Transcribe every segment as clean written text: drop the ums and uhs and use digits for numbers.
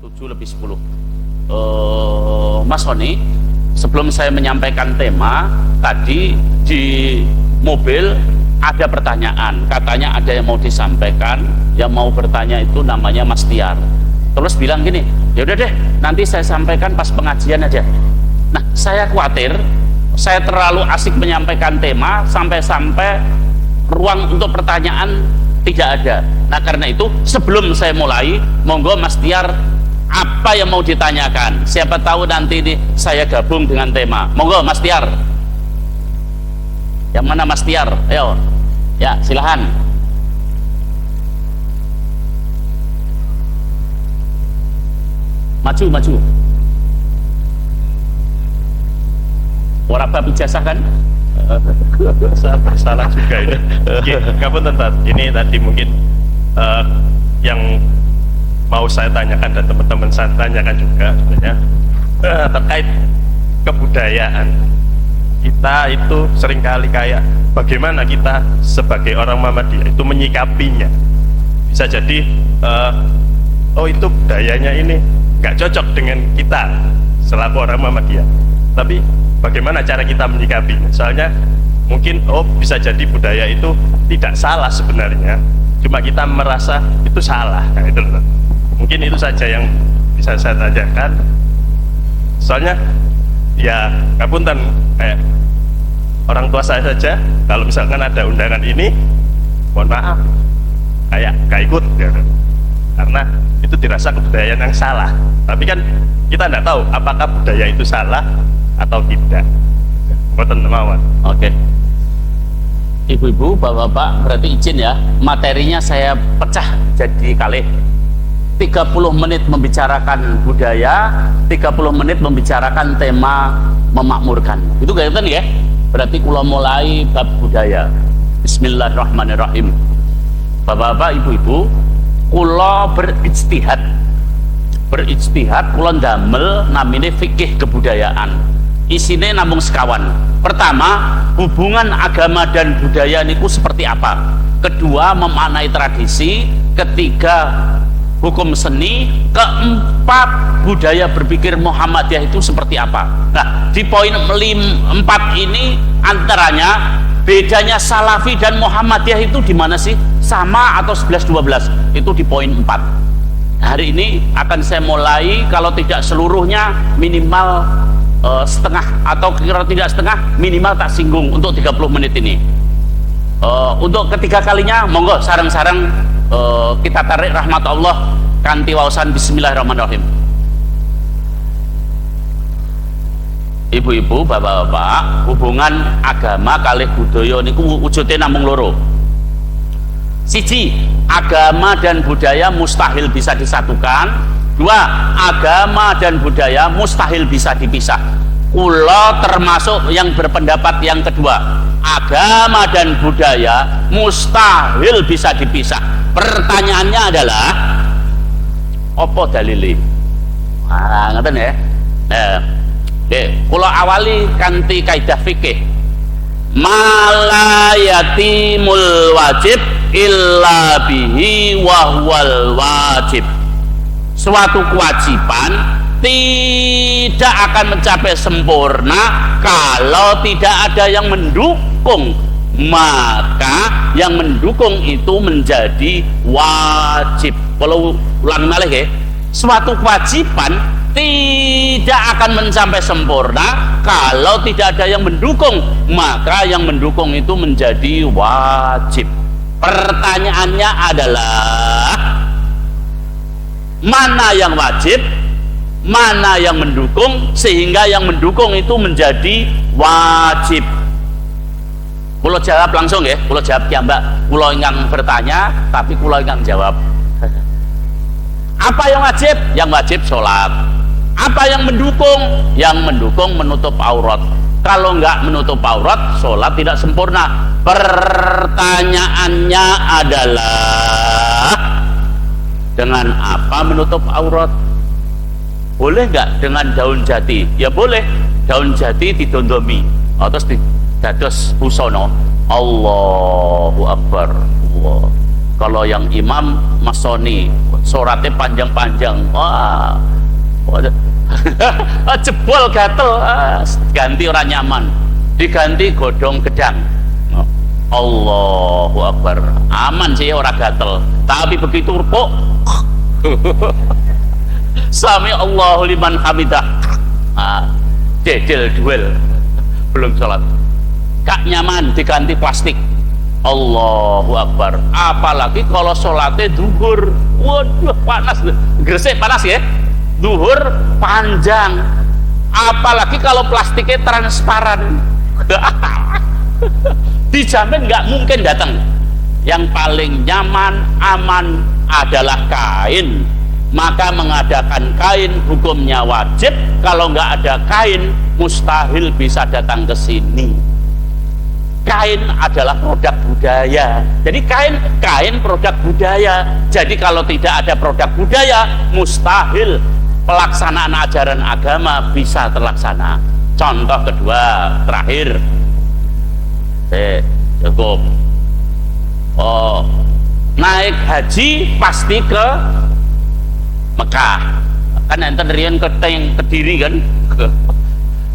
7:10. Mas Soni, sebelum saya menyampaikan tema tadi di mobil ada pertanyaan, katanya ada yang mau disampaikan, yang mau bertanya itu namanya Mas Tiar. Terus bilang gini, ya udah deh, nanti saya sampaikan pas pengajian aja. Nah, saya khawatir saya terlalu asik menyampaikan tema sampai-sampai ruang untuk pertanyaan tidak ada. Nah, karena itu sebelum saya mulai, monggo Mas Tiar, apa yang mau ditanyakan? Siapa tahu nanti ini saya gabung dengan tema. Monggo Mas Tiar. Yang mana Mas Tiar? Ayo. Ya, silahkan. Maju. Warabab ijazah kan? Salah juga ini. Ngapun tentang ini tadi mungkin yang mau saya tanyakan dan teman-teman saya tanyakan juga sebenarnya terkait kebudayaan kita itu seringkali kayak bagaimana kita sebagai orang Muhammadiyah itu menyikapinya. Bisa jadi oh itu budayanya ini nggak cocok dengan kita selaku orang Muhammadiyah, tapi bagaimana cara kita menyikapinya. Soalnya mungkin bisa jadi budaya itu tidak salah sebenarnya, cuma kita merasa itu salah. Nah, itu loh. Mungkin itu saja yang bisa saya tanyakan. Soalnya ya ngapunten kayak orang tua saya saja, kalau misalkan ada undangan ini, mohon maaf, kayak gak ikut ya, karena itu dirasa kebudayaan yang salah. Tapi kan kita tidak tahu apakah budaya itu salah atau tidak. Mboten mawon. Oke. Ibu-ibu, bapak-bapak, berarti izin ya, materinya saya pecah jadi kalih. 30 menit membicarakan budaya, 30 menit membicarakan tema memakmurkan. Itu kelihatan ya? Berarti kula mulai bab budaya. Bismillahirrahmanirrahim. Bapak-bapak, ibu-ibu, kula berijtihad kula ndamel namine fikih kebudayaan. Isine namung sekawan. Pertama, hubungan agama dan budaya niku seperti apa? Kedua, memaknai tradisi. Ketiga, hukum seni. Keempat, budaya berpikir Muhammadiyah itu seperti apa? Nah, di poin 4 ini antaranya bedanya Salafi dan Muhammadiyah itu di mana sih? Sama atau 11-12? Itu di poin 4. Hari ini akan saya mulai, kalau tidak seluruhnya minimal setengah, atau kira tidak setengah, minimal tak singgung untuk 30 menit ini. Untuk ketiga kalinya monggo sareng-sareng kita tarik rahmat Allah kanthi waosan bismillahirrahmanirrahim. Ibu-ibu, bapak-bapak, hubungan agama kalih budaya niku wujude namung loro. Siji, agama dan budaya mustahil bisa disatukan. Dua, agama dan budaya mustahil bisa dipisah. Kula termasuk yang berpendapat yang kedua, agama dan budaya mustahil bisa dipisah. Pertanyaannya adalah apa dalile? Nah, ngeten ya. Nah, kula awali kanthi kaidah fikih. Malayatimul wajib illa bihi wahwal wajib. Suatu kewajiban tidak akan mencapai sempurna kalau tidak ada yang mendukung, maka yang mendukung itu menjadi wajib. Kalau ulang malih ya, suatu kewajiban tidak akan mencapai sempurna kalau tidak ada yang mendukung, maka yang mendukung itu menjadi wajib. Pertanyaannya adalah mana yang wajib, mana yang mendukung, sehingga yang mendukung itu menjadi wajib. Kulo jawab langsung ya, kulo jawab ya mbak, kulo ingkang bertanya tapi kulo ingkang jawab. Apa yang wajib? Yang wajib sholat. Apa yang mendukung? Yang mendukung menutup aurat. Kalau nggak menutup aurat, sholat tidak sempurna. Pertanyaannya adalah, dengan apa menutup aurat? Boleh nggak dengan daun jati? Ya boleh. Daun jati didondomi, terus didados busono. Allahu Akbar. Allah. Kalau yang imam masoni, suratnya panjang-panjang. Wah, jebol gatel, ganti orang nyaman, diganti godong gedang. Allahu Akbar, aman sih orang gatel, tapi begitu rukuk sami Allahu liman hamidah, dedel duel, belum sholat, gak nyaman, diganti plastik. Allahu Akbar. Apalagi kalau sholatnya duhur, waduh panas, gresik panas ya, duhur panjang, apalagi kalau plastiknya transparan. Dijamin nggak mungkin datang. Yang paling nyaman, aman adalah kain, maka mengadakan kain hukumnya wajib. Kalau nggak ada kain, mustahil bisa datang ke sini. Kain adalah produk budaya, jadi kain produk budaya. Jadi kalau tidak ada produk budaya, mustahil pelaksanaan ajaran agama bisa terlaksana. Contoh kedua, terakhir, cukup. Naik haji pasti ke Mekah, kan enten riyen ke Kediri kan.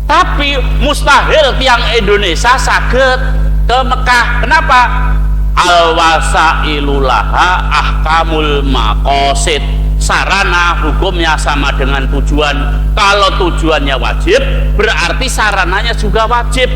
Tapi mustahil tiang Indonesia saged ke Mekah. Kenapa? Al-wasailulaha ahkamul maqasid. Sarana hukumnya sama dengan tujuan. Kalau tujuannya wajib, berarti sarananya juga wajib.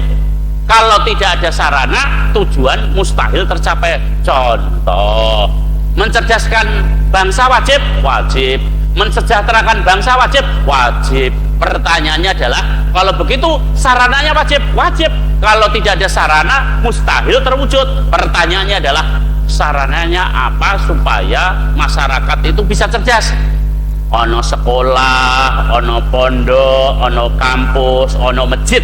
Kalau tidak ada sarana, tujuan mustahil tercapai. Contoh, mencerdaskan bangsa wajib? Wajib. Mensejahterakan bangsa wajib? Wajib. Pertanyaannya adalah, kalau begitu sarananya wajib? Wajib. Kalau tidak ada sarana, mustahil terwujud. Pertanyaannya adalah, sarananya apa supaya masyarakat itu bisa cerdas? Ono sekolah, ono pondok, ono kampus, ono masjid.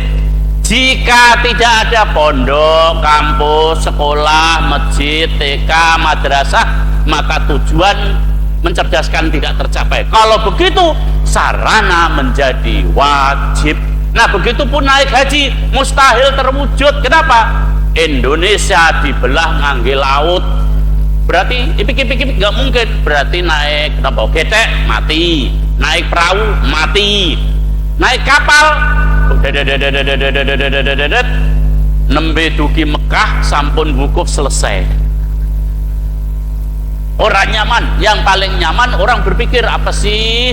Jika tidak ada pondok, kampus, sekolah, masjid, TK, madrasah, maka tujuan mencerdaskan tidak tercapai. Kalau begitu, sarana menjadi wajib. Nah, begitupun naik haji mustahil terwujud. Kenapa? Indonesia dibelah ngangge laut. Berarti ipik-ipik nggak mungkin. Berarti naik apa? Getek mati, naik perahu mati, naik kapal nembe dugi Mekah sampun wukuf selesai. Orang nyaman, yang paling nyaman orang berpikir apa sih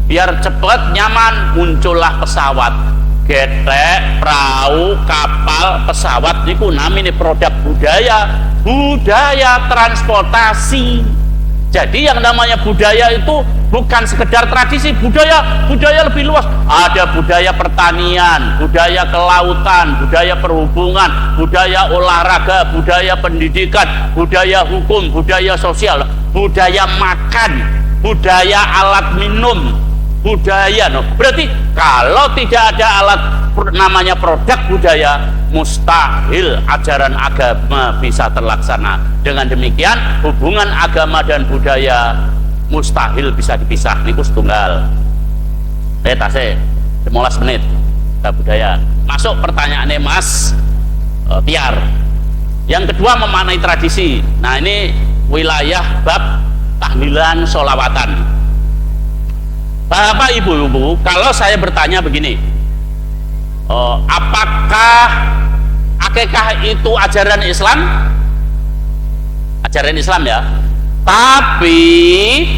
biar cepet nyaman, muncullah pesawat, getek, perahu, kapal, pesawat niku namanya produk budaya transportasi. Jadi yang namanya budaya itu bukan sekedar tradisi, budaya lebih luas. Ada budaya pertanian, budaya kelautan, budaya perhubungan, budaya olahraga, budaya pendidikan, budaya hukum, budaya sosial, budaya makan, budaya alat minum, budaya. Berarti kalau tidak ada alat namanya produk budaya, mustahil ajaran agama bisa terlaksana. Dengan demikian, hubungan agama dan budaya mustahil bisa dipisah. Niku setunggal. Tasih 15 menit kita budaya. Masuk pertanyaannya Mas Tiar. Yang kedua memaknai tradisi. Nah, ini wilayah bab tahlilan sholawatan. Bapak Ibu, kalau saya bertanya begini, apakah akikah itu ajaran Islam? Ajaran Islam ya. Tapi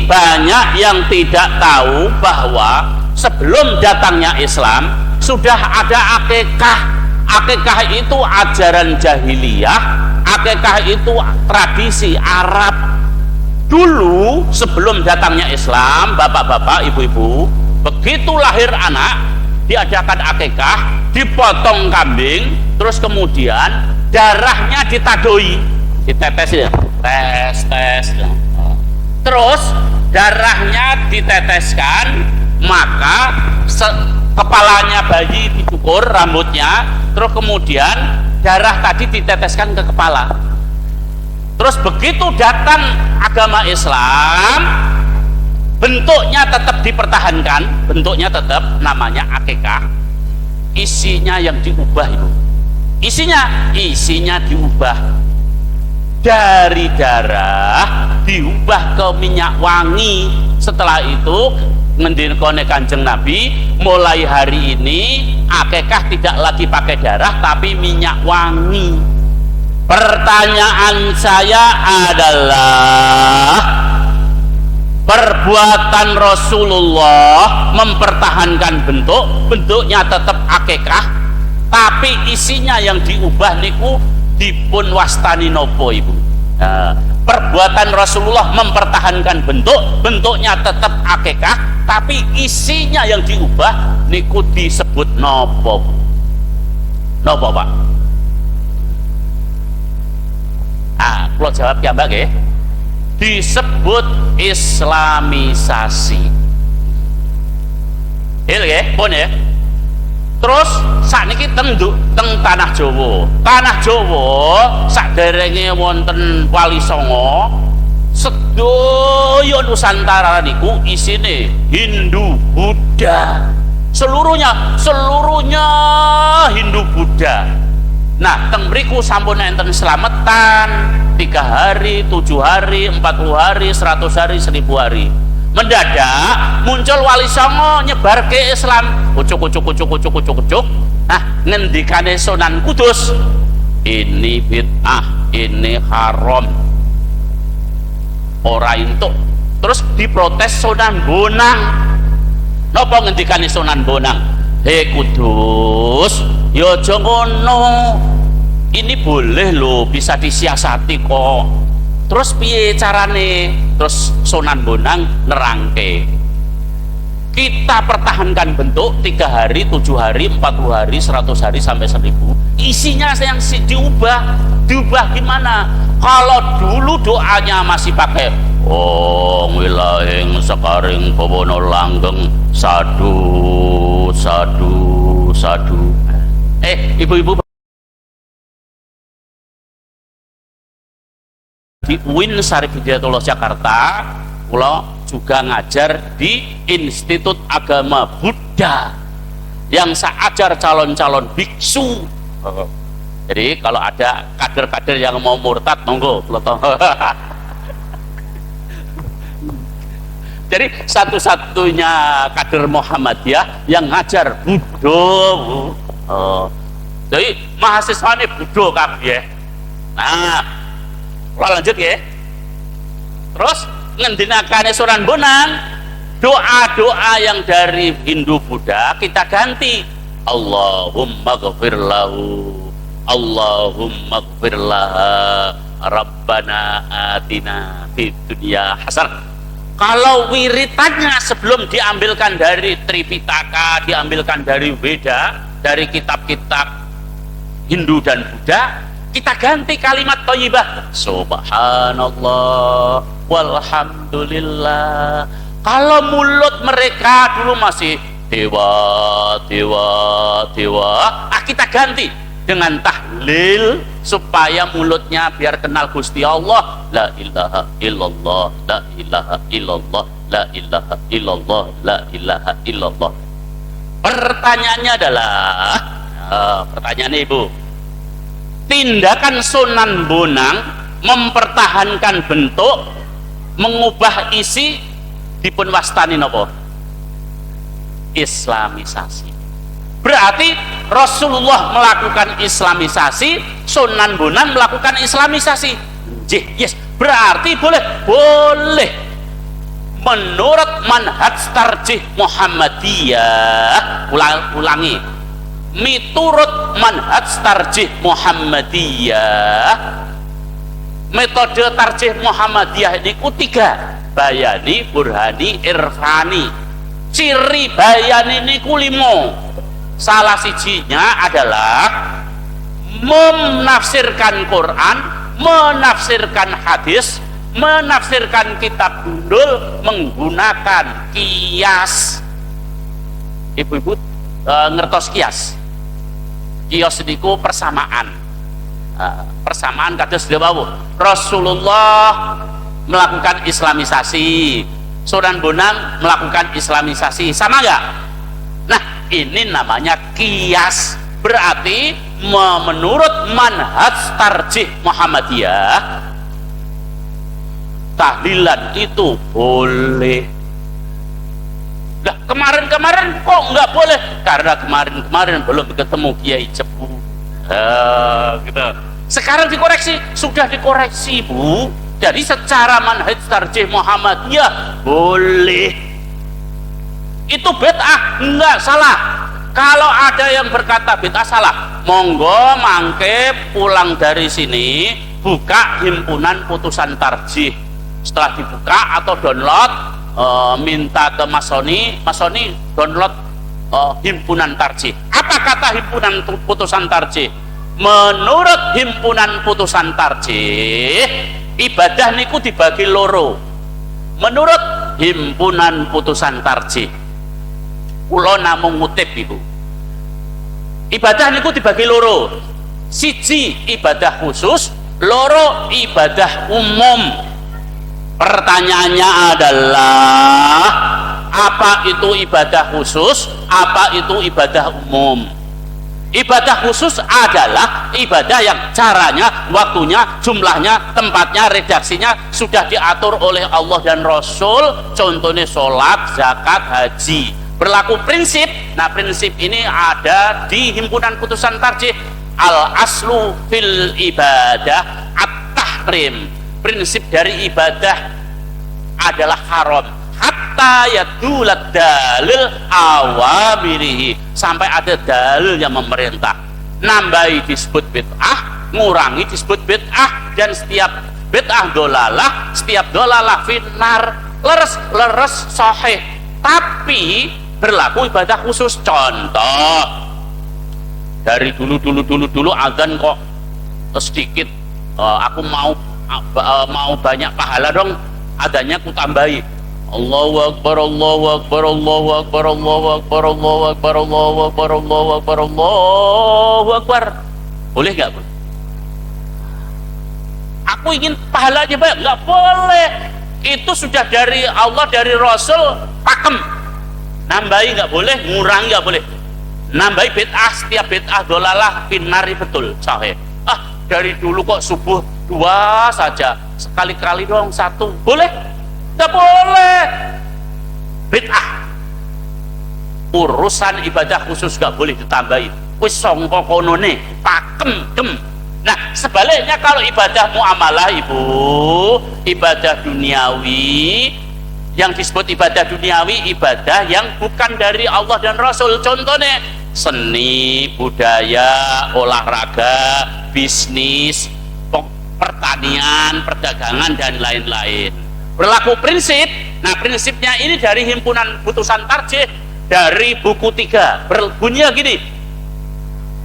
banyak yang tidak tahu bahwa sebelum datangnya Islam sudah ada akikah. Akikah itu ajaran jahiliyah, akikah itu tradisi Arab. Dulu sebelum datangnya Islam, bapak-bapak, ibu-ibu, begitu lahir anak diadakan akikah, dipotong kambing, terus kemudian darahnya ditadoi, ditetes ya, tes ya. Terus darahnya diteteskan, maka kepalanya bayi dicukur, rambutnya, terus kemudian darah tadi diteteskan ke kepala. Terus begitu datang agama Islam, bentuknya tetap dipertahankan, bentuknya tetap namanya akikah, isinya yang diubah itu. Isinya diubah. dari darah diubah ke minyak wangi. Setelah itu ngendikane Kanjeng Nabi, mulai hari ini akikah tidak lagi pakai darah tapi minyak wangi. Pertanyaan saya adalah, perbuatan Rasulullah mempertahankan bentuknya tetap akikah, tapi isinya yang diubah niku dipun wastani nopo ibu? Nah, perbuatan Rasulullah mempertahankan bentuknya tetap akikah, tapi isinya yang diubah niku disebut nopo? Nopo pak? Ah, kalau jawab ya mbak ya, disebut islamisasi. Ya, pun ya. Terus sakniki teng tanah Jawa. Tanah Jawa saderenge wonten Wali Songo, sedaya Nusantara niku isine Hindu Buddha. Seluruhnya Hindu Buddha. Nah, teng mriku sampun enten selamatan 3 hari, 7 hari, 40 hari, 100 hari, 1000 hari. Mendadak muncul Wali Songo nyebar ke Islam, ucuk. Nah, ngendikane Sunan Kudus, ini bid'ah, ini haram, ora entuk. Terus diprotes Sunan Bonang. Napa ngendikane Sunan Bonang? He Kudus, ya aja ngono, ini boleh loh, bisa disiasati kok. Terus piye carane? Terus Sunan Bonang nerangke, kita pertahankan bentuk 3 hari, 7 hari, 40 hari, 100 hari sampai 1000. Isinya yang diubah gimana? Kalau dulu doanya masih pakai Om wilahing sekaring bawana langgeng sadu ibu-ibu di UIN Syarif Hidayatullah Jakarta, kula juga ngajar di Institut Agama Buddha yang saya ajar calon-calon biksu. Jadi kalau ada kader-kader yang mau murtad, monggo. Jadi satu-satunya kader Muhammadiyah yang ngajar Buddha. Jadi mahasiswanya Buddha kabeh. Nah, lanjut ya. Terus ngendinakane Sunan Bonang, doa-doa yang dari Hindu Buddha kita ganti. Allahumma ghfir lahu, Allahumma ghfir laha, Rabbana atina fid dunya hasanah. Kalau wiritannya sebelum diambilkan dari Tripitaka, diambilkan dari Weda, dari kitab-kitab Hindu dan Buddha, kita ganti kalimat thayyibah subhanallah walhamdulillah. Kalau mulut mereka dulu masih dewa, kita ganti dengan tahlil supaya mulutnya biar kenal Gusti Allah. La ilaha illallah, la ilaha illallah, la ilaha illallah, la ilaha illallah. Pertanyaannya adalah, pertanyaannya ibu, tindakan Sunan Bonang mempertahankan bentuk, mengubah isi, dipun wastani napa? Islamisasi. Berarti Rasulullah melakukan islamisasi, Sunan Bonang melakukan islamisasi. Yes, berarti boleh menurut manhaj tarjih Muhammadiyah. Ulangi, miturut manhaj tarjih Muhammadiyah, metode tarjih Muhammadiyah ini 3: bayani, burhani, irfani. Ciri bayani ini 5. Salah sijinya adalah menafsirkan Quran, menafsirkan hadis, menafsirkan kitab gundul menggunakan kias. Ibu-ibu ngertos kias? Kias niku persamaan. Persamaan kados dawuh Rasulullah melakukan islamisasi, Sunan Bonang melakukan islamisasi, sama enggak? Nah, ini namanya kias. Berarti menurut manhaj tarjih Muhammadiyah, tahlilan itu boleh. Lah kemarin-kemarin kok nggak boleh? Karena kemarin-kemarin belum ketemu Kiai Cepu. Gitu. Sekarang dikoreksi, sudah dikoreksi Bu. Jadi secara manhaj tarjih Muhammadiyah boleh. Itu bid'ah nggak salah. Kalau ada yang berkata bid'ah salah, monggo mangke pulang dari sini buka himpunan putusan tarjih. Setelah dibuka atau download, minta ke Mas Soni download himpunan tarjih. Apa kata himpunan putusan tarjih? Menurut himpunan putusan tarjih, ibadah niku dibagi loro. Menurut himpunan putusan tarjih, kula namung ngutip iku, ibadah niku dibagi loro. Siji ibadah khusus, loro ibadah umum. Pertanyaannya adalah, apa itu ibadah khusus, apa itu ibadah umum? Ibadah khusus adalah ibadah yang caranya, waktunya, jumlahnya, tempatnya, redaksinya sudah diatur oleh Allah dan Rasul. Contohnya sholat, zakat, haji. Berlaku prinsip. Nah, prinsip ini ada di himpunan putusan tarjih. Al aslu fil ibadah at-tahrim. Prinsip dari ibadah adalah haram hatta yadulad dalil awamirihi, sampai ada dalil yang memerintah. Nambahi disebut bid'ah, ngurangi disebut bid'ah, dan setiap bid'ah dolalah, setiap dolalah finnar, leres sahih. Tapi berlaku ibadah khusus. Contoh, dari dulu azan kok sedikit, aku mau banyak pahala dong, adanya ku tambahi Allahu Akbar, Allahu Akbar, Allahu Akbar, Allahu Akbar, Allahu Akbar, Allahu Akbar, Allahu Akbar, Allahu Akbar. Boleh nggak Bu? Aku ingin pahalanya banyak. Nggak boleh. Itu sudah dari Allah, dari Rasul, pakem. Nambahi nggak boleh, ngurangi nggak boleh. Nambahi bid'ah, setiap bid'ah dolalah finari, betul, sahih. Dari dulu kok subuh 2 saja, sekali-kali doang 1, boleh? Tidak boleh. Bid'ah. Urusan ibadah khusus gak boleh ditambahi. Wis sangka konone, pakem. Nah, sebaliknya kalau ibadah muamalah Ibu, ibadah duniawi, yang disebut ibadah duniawi, ibadah yang bukan dari Allah dan Rasul. Contohnya seni, budaya, olahraga, bisnis, pertanian, perdagangan, dan lain-lain. Berlaku prinsip. Nah, prinsipnya ini dari himpunan putusan tarjih, dari buku 3, berbunyinya gini: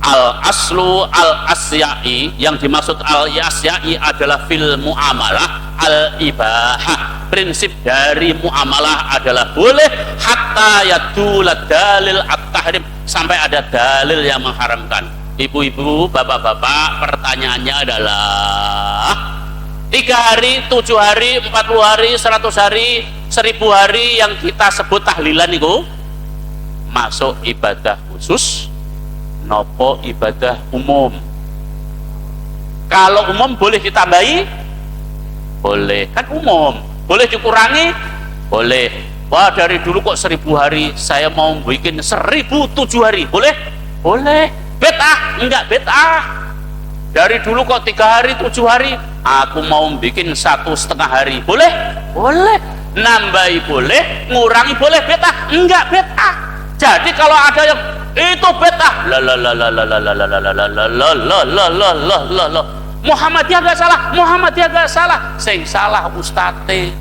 al aslu al asyai, yang dimaksud al asyai adalah fil muamalah al ibahah. Prinsip dari muamalah adalah boleh hatta yadulad dalil at-tahrim, sampai ada dalil yang mengharamkan. Ibu-ibu, bapak-bapak, pertanyaannya adalah 3 hari, 7 hari, 40 hari, 100 hari, 1000 hari yang kita sebut tahlilan itu masuk ibadah khusus nopo ibadah umum? Kalau umum boleh ditambahi? Boleh, kan umum. Boleh dikurangi? Boleh. Wah, dari dulu kok 1000 hari, saya mau bikin 1007 hari, boleh? Boleh. Bid'ah? Enggak bid'ah. Dari dulu kok 3 hari, 7 hari, aku mau bikin 1,5 hari, boleh? Boleh. Nambahi boleh, ngurangi boleh. Bid'ah? Enggak bid'ah. Jadi kalau ada yang itu bid'ah, Muhammadiyah gak salah, Muhammadiyah gak salah, sing salah ustadz.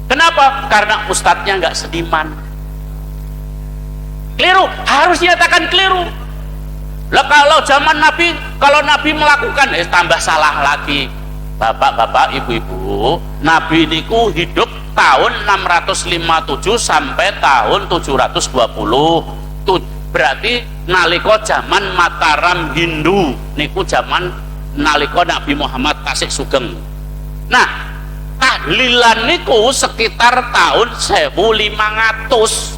Kenapa? Karena ustadznya gak seniman. Keliru, harus dinyatakan keliru. Lah kalau zaman Nabi, kalau Nabi melakukan, tambah salah lagi. Bapak-bapak, ibu-ibu, Nabi niku hidup tahun 657 sampai tahun 720. Berarti nalika zaman Mataram Hindu niku zaman nalika Nabi Muhammad tasik sugeng. Nah, tahlilan niku sekitar tahun 1500.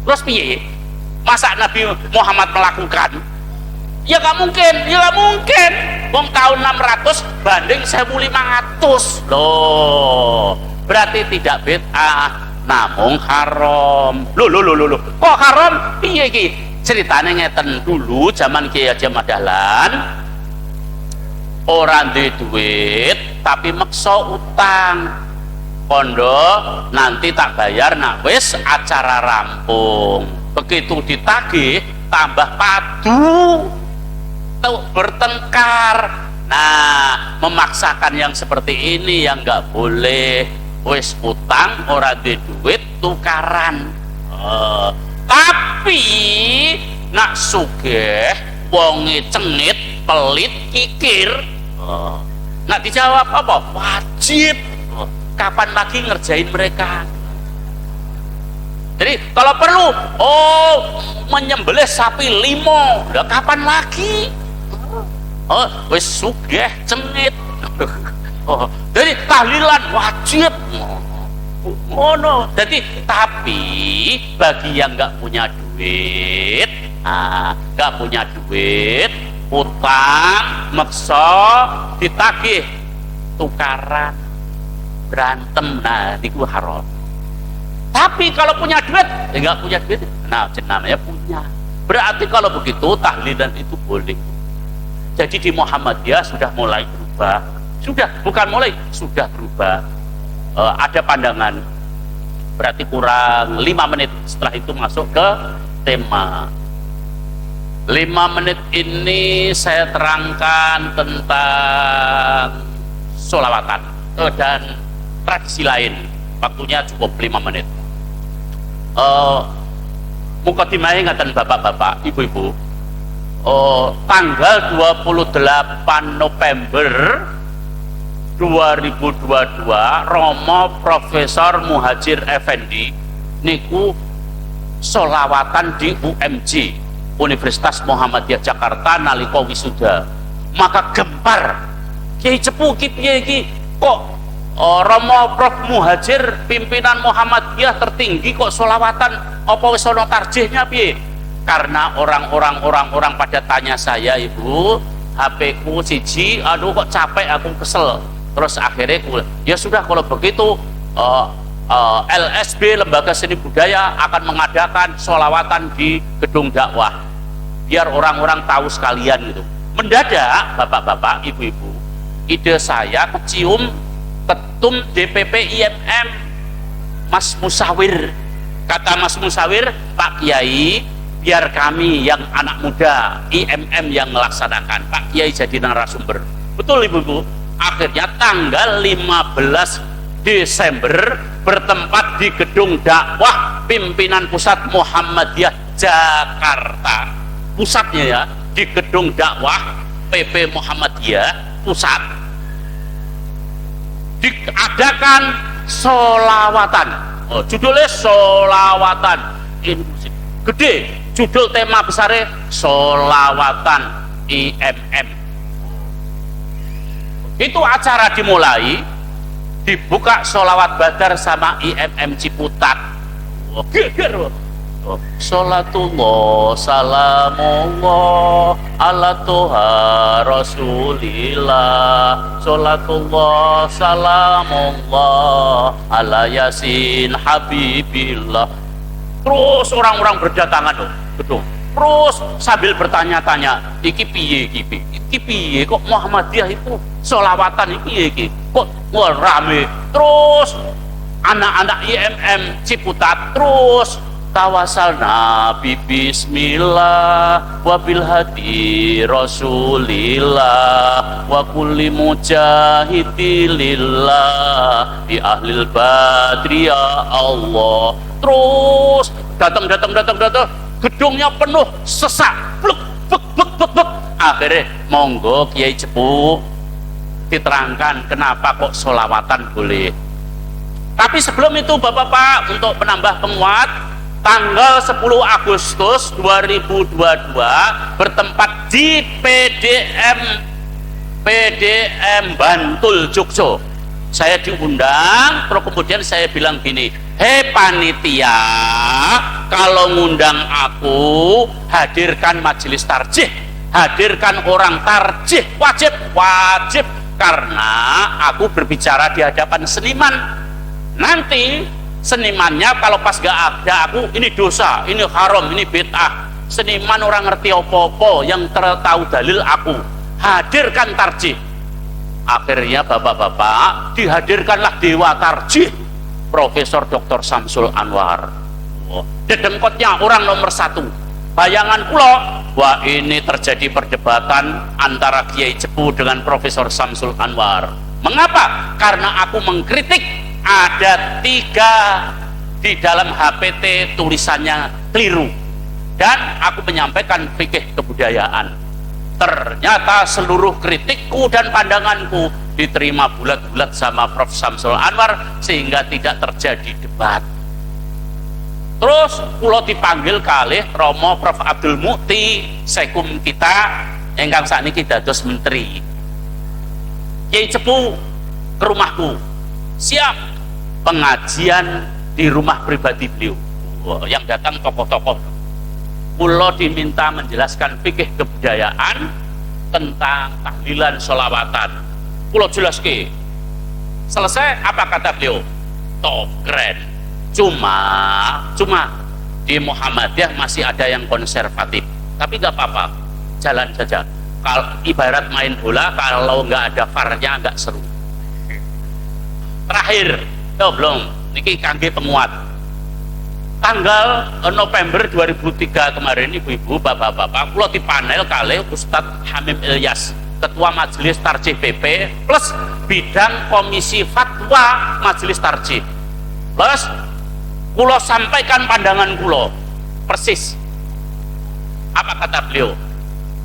Terus piye? Masa Nabi Muhammad melakukan? Ya nggak mungkin, ya nggak mungkin. Wong tahun 600 banding 1500 loh. Berarti tidak bid'ah, namun haram. Loh. Kok haram? Piye iki? Ceritane ngeten, dulu zaman Kiai Haji Ahmad Dahlan orang duwe duit tapi maksa utang. Pondok nanti tak bayar nak wis acara rampung. Begitu ditagih tambah padu, tuh bertengkar. Nah, memaksakan yang seperti ini yang nggak boleh. Wis utang ora duit tukaran. Tapi nak sugih wonge cengit pelit kikir. Nak dijawab apa? Wajib. Kapan lagi ngerjain mereka? Jadi kalau perlu, menyembelih sapi 5, udah kapan lagi? Wis sugih cengit. Jadi tahlilan wajib. Jadi tapi bagi yang nggak punya duit, utang, maksa, ditagih, tukaran, berantem, nah itu haram. Tapi kalau punya duit, nggak punya duit, nah namanya punya. Berarti kalau begitu tahlilan itu boleh. Jadi di Muhammadiyah sudah mulai berubah, sudah berubah. Ada pandangan, berarti kurang 5 menit setelah itu masuk ke tema. 5 menit ini saya terangkan tentang sholawatan dan tradisi lain. Waktunya cukup 5 menit. Mukadimah ingatan bapak-bapak, ibu-ibu, tanggal 28 November 2022 Romo Profesor Muhajir Effendi niku sholawatan di UMJ Universitas Muhammadiyah Jakarta nalika wisuda. Maka gempar Kiai Cepu iki kok Romo Prof Muhajir pimpinan Muhammadiyah tertinggi kok sholawatan, apa wis ana tarjihnya piye? Karena orang pada tanya saya, Ibu, HP ku siji, aduh kok capek, aku kesel. Terus akhirnya ya sudah kalau begitu LSB Lembaga Seni Budaya akan mengadakan sholawatan di gedung dakwah biar orang-orang tahu sekalian gitu. Mendadak bapak-bapak, ibu-ibu, ide saya kecium ketum DPP IMM Mas Musawir. Kata Mas Musawir, Pak Kiai, biar kami yang anak muda IMM yang melaksanakan, Pak Kiai jadi narasumber. Betul ibu-ibu. Akhirnya tanggal 15 Desember bertempat di gedung dakwah pimpinan pusat Muhammadiyah Jakarta. Pusatnya ya di gedung dakwah PP Muhammadiyah pusat. Diadakan sholawatan. Judulnya sholawatan. Ini musik gede. Judul tema besarnya sholawatan IMM. Itu acara dimulai, dibuka sholawat badar sama IMM Ciputat. Geger. Sholatullah salamullah ala toha rasulillah. Sholatullah salamullah ala yasin habibillah. Terus orang-orang berdatangan dong, betul. Terus sambil bertanya-tanya, iki piye kok Muhammadiyah itu sholawatan iki kok rame. Terus anak-anak IMM Ciputat terus tawasal nabi bismillah wabil hadi rasulillah wa kulli mujahidilillah di ahlil badri ya Allah. Terus datang gedungnya penuh sesak, bluk. Akhirnya monggo Kiai Cepu diterangkan kenapa kok sholawatan boleh. Tapi sebelum itu bapak-bapak, untuk menambah penguat, tanggal 10 Agustus 2022 bertempat di PDM Bantul Jogja. Saya diundang, terus kemudian saya bilang gini, hei panitia, kalau ngundang aku hadirkan majelis tarjih, hadirkan orang tarjih, wajib, karena aku berbicara di hadapan seniman. Nanti senimannya kalau pas gak ada aku, ini dosa, ini haram, ini bid'ah. Seniman orang ngerti apa-apa, yang tahu dalil aku. Hadirkan tarjih. Akhirnya bapak-bapak dihadirkanlah dewa tarjih, Profesor Dr. Samsul Anwar. Dedengkotnya orang nomor 1. Bayangan pulau, wah ini terjadi perdebatan antara Kiai Cepu dengan Profesor Samsul Anwar. Mengapa? Karena aku mengkritik ada 3 di dalam HPT tulisannya keliru, dan aku menyampaikan fikih kebudayaan. Ternyata seluruh kritikku dan pandanganku diterima bulat-bulat sama Prof. Samsul Anwar, sehingga tidak terjadi debat. Terus kula dipanggil kalih Romo Prof. Abdul Mukti sekum kita ingkang sakniki dados menteri. Kiai Cepu ke rumahku, siap pengajian di rumah pribadi beliau. Yang datang tokoh-tokoh. Kula diminta menjelaskan fikih kebudayaan tentang tahlilan sholawatan. Kula jelaske. Selesai, apa kata beliau? Toh keren. Cuma di Muhammadiyah masih ada yang konservatif, tapi nggak apa-apa, jalan saja. Kalau ibarat main bola, kalau nggak ada VAR-nya nggak seru. Terakhir, belum, niki kangge penguat. Tanggal November 2003 kemarin, ibu-ibu, bapak-bapak, kula dipanel kalih Ustadz Hamim Ilyas, Ketua Majelis Tarjih PP plus bidang Komisi Fatwa Majelis Tarjih. Plus kula sampaikan pandangan kula persis apa kata beliau,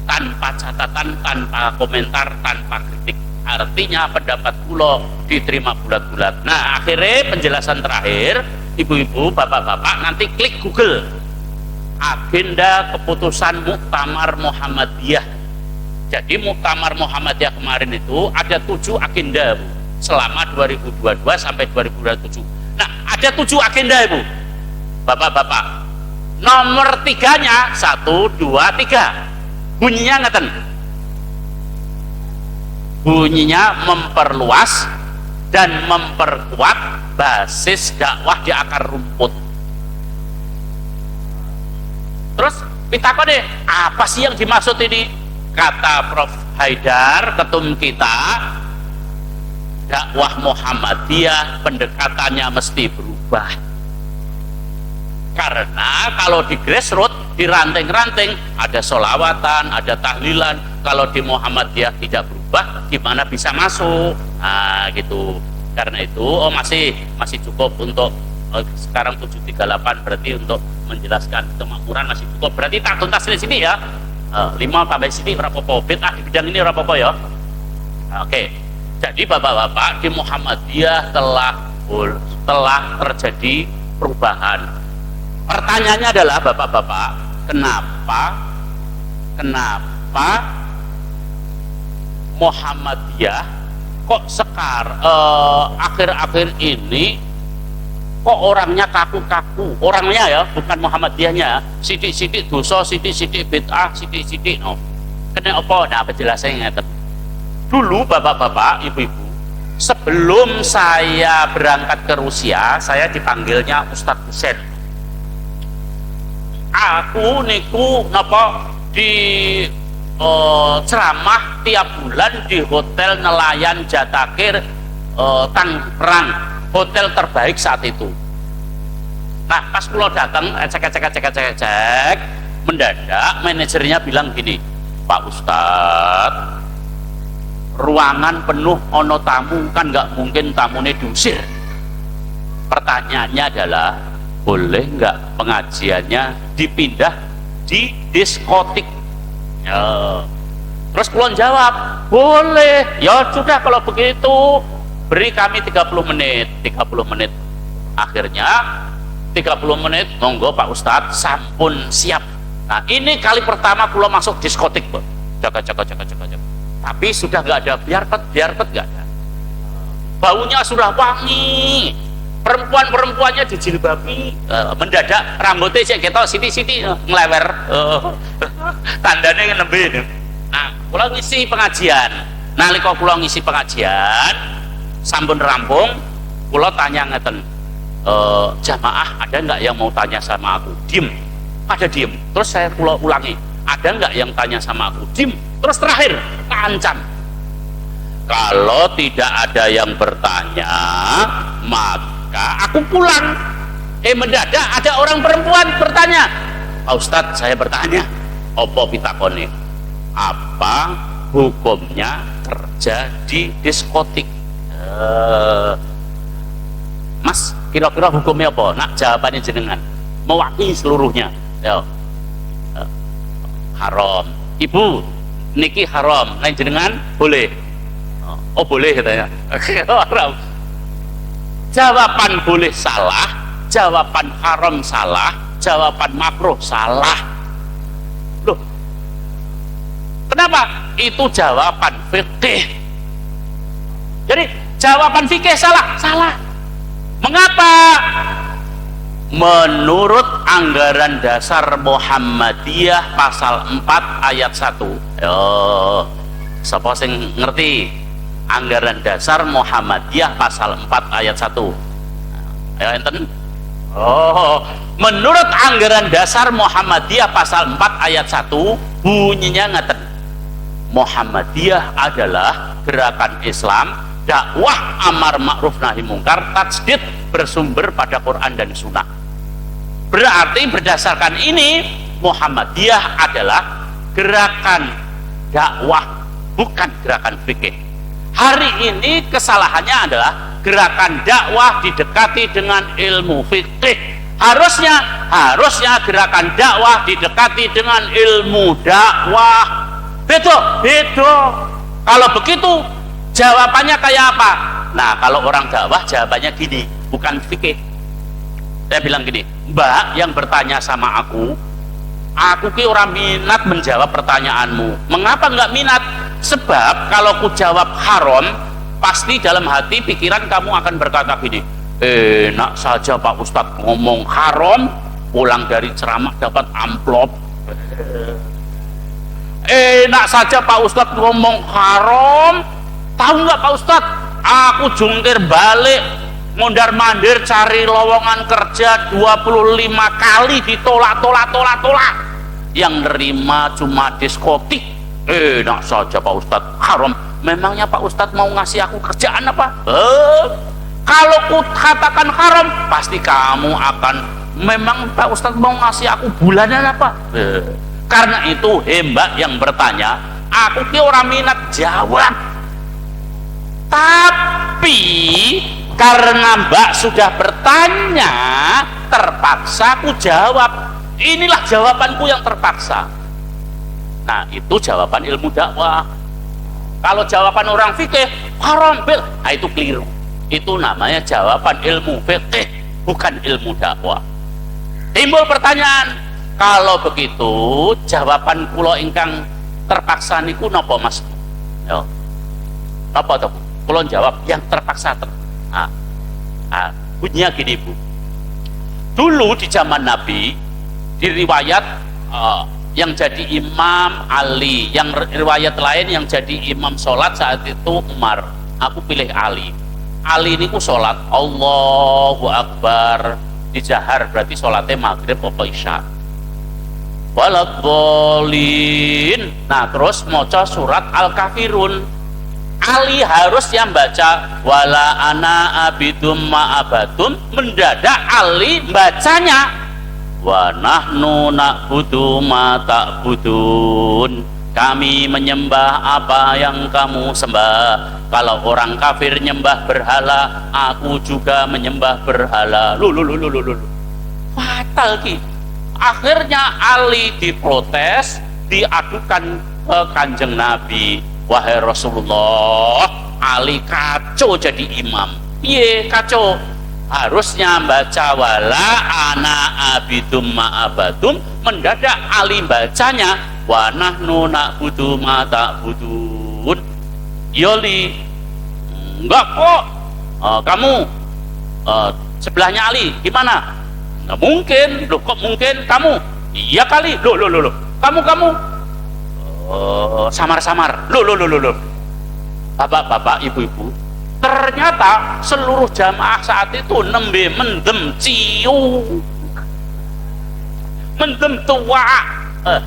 tanpa catatan, tanpa komentar, tanpa kritik. Artinya pendapat kula diterima bulat-bulat. Nah, akhirnya penjelasan terakhir, ibu-ibu, bapak-bapak, nanti klik Google agenda keputusan Muktamar Muhammadiyah. Jadi Muktamar Muhammadiyah kemarin itu ada 7 agenda, Bu, selama 2022 sampai 2027. Nah, ada 7 agenda, Ibu, bapak-bapak. Nomor 3-nya 1, 2, 3. Bunyinya ngeten. Bunyinya memperluas dan memperkuat basis dakwah di akar rumput. Terus pitakone, apa sih yang dimaksud ini? Kata Prof. Haidar, ketum kita, dakwah Muhammadiyah pendekatannya mesti berubah. Karena kalau di grassroots, di ranting-ranting ada sholawatan, ada tahlilan. Kalau di Muhammadiyah tidak berubah, gimana bisa masuk? Nah, gitu. Karena itu, masih cukup untuk sekarang 738, berarti untuk menjelaskan kemakmuran masih cukup. Berarti tak tuntas di sini ya. 5 tambah sini rapopo, bid'ah di bidang ini rapopo ya. Oke. Jadi bapak-bapak, di Muhammadiyah telah terjadi perubahan. Pertanyaannya adalah bapak-bapak, kenapa Muhammadiyah kok akhir-akhir ini kok orangnya kaku-kaku? Orangnya ya, bukan Muhammadiyahnya. Sidik-sidik dosa, sidik-sidik bid'ah, sidik-sidik no. Kena apa? Nah, penjelasannya ngeten. Dulu bapak-bapak, ibu-ibu, sebelum saya berangkat ke Rusia, saya dipanggilnya Ustadz Husain. Aku niku napa di ceramah tiap bulan di Hotel Nelayan Jatakir Tangerang, hotel terbaik saat itu. Nah, pas kula datang cek, mendadak manajernya bilang gini, Pak Ustadz, ruangan penuh ono tamu, kan nggak mungkin tamunya diusir. Pertanyaannya adalah, boleh nggak pengajiannya dipindah di diskotik? Ya. Terus kulon jawab, boleh. Ya sudah, kalau begitu beri kami 30 menit. 30 menit. Akhirnya 30 menit, monggo Pak Ustadz, sampun siap. Nah, ini kali pertama kulon masuk diskotik, Bu. Jaga. Tapi sudah nggak ada biarpet nggak ada. Baunya sudah wangi. Perempuannya dijilbabi, mendadak rambutnya cek ketok siti ngelewer, tandanya nembe. kula ngisi pengajian. Nalika kula ngisi pengajian sampun rampung, kula tanya ngeten, jamaah ada nggak yang mau tanya sama aku? Diem, ada diem. Terus saya kula ulangi, ada nggak yang tanya sama aku? Diem. Terus terakhir ancam, kalau tidak ada yang bertanya maka aku pulang. Mendadak ada orang perempuan bertanya, Pak Ustadz saya bertanya, opo pitakone, apa hukumnya kerja di diskotik? Mas, kira-kira hukumnya apa? Nak jawabannya jenengan mewakili seluruhnya. Haram. Ibu, niki haram. Lain jenengan boleh. Oh boleh katanya. Haram. Jawaban boleh salah, jawaban haram salah, jawaban makruh salah. Loh, kenapa? Itu jawaban fikih. Jadi jawaban fikih salah, salah. Mengapa? Menurut anggaran dasar Muhammadiyah pasal 4 ayat 1. Yo, sapa sing ngerti? Anggaran dasar Muhammadiyah pasal 4 ayat 1. Ayo enten. Oh, menurut anggaran dasar Muhammadiyah pasal 4 ayat 1 bunyinya ngeten. Muhammadiyah adalah gerakan Islam dakwah amar ma'ruf nahi mungkar tajdid bersumber pada Quran dan Sunnah. Berarti berdasarkan ini Muhammadiyah adalah gerakan dakwah, bukan gerakan fikih. Hari ini kesalahannya adalah gerakan dakwah didekati dengan ilmu fikih. Harusnya gerakan dakwah didekati dengan ilmu dakwah. Beda. Kalau begitu jawabannya kayak apa? Nah, kalau orang dakwah jawabannya gini, bukan fikih. Saya bilang gini, Mbak yang bertanya sama aku ki orang minat menjawab pertanyaanmu. Mengapa nggak minat? Sebab kalau ku jawab haram, pasti dalam hati pikiran kamu akan berkata gini, enak saja Pak Ustadz ngomong haram, pulang dari ceramah dapat amplop. Enak saja Pak Ustadz ngomong haram, tahu nggak Pak Ustadz, aku jungkir balik mondar mandir cari lowongan kerja 25 kali ditolak. Yang nerima cuma diskotik. Enak saja Pak Ustadz haram. Memangnya Pak Ustadz mau ngasih aku kerjaan apa? Kalau ku katakan haram, pasti kamu akan, memang Pak Ustadz mau ngasih aku bulanan apa? Karena itu Mbak yang bertanya, aku ki orang minat jawab. Tapi karena Mbak sudah bertanya, terpaksa aku jawab. Inilah jawabanku yang terpaksa. Nah, itu jawaban ilmu dakwah. Kalau jawaban orang fikih haram bil, nah itu keliru. Itu namanya jawaban ilmu fikih, bukan ilmu dakwah. Timbul pertanyaan, kalau begitu jawaban kula ingkang terpaksa niku napa Mas? Yo. Apa to? Kula jawab yang terpaksa. Bunyinya gini Bu. Dulu di zaman Nabi, di riwayat yang jadi imam Ali, yang riwayat lain yang jadi imam sholat saat itu Umar. Aku pilih Ali. Ali ini ku sholat Allahu Akbar dijahar, berarti sholatnya maghrib atau isya. Waladhdallin. Nah, terus maca surat Al-Kafirun. Ali harus yang baca wala ana abidum ma'abadum. Mendadak Ali bacanya wa nahnu na'budu ma ta'budun. Kami menyembah apa yang kamu sembah. Kalau orang kafir nyembah berhala, aku juga menyembah berhala. Fatal ki. Akhirnya Ali diprotes, diadukan ke Kanjeng Nabi. Wahai Rasulullah, Ali kacau jadi imam. Piye kacau? Harusnya baca wala ana abidum ma'abadum. Mendadak Ali bacanya wa nahnu na'budu ma ta'budun. Yoli, enggak kok, kamu sebelahnya Ali gimana? Nggak mungkin. Loh kok mungkin? Kamu? Iya kali. Loh kamu samar-samar. Loh. Bapak-bapak, ibu-ibu, ternyata seluruh jamaah saat itu nembe mendem ciu, mendem tua.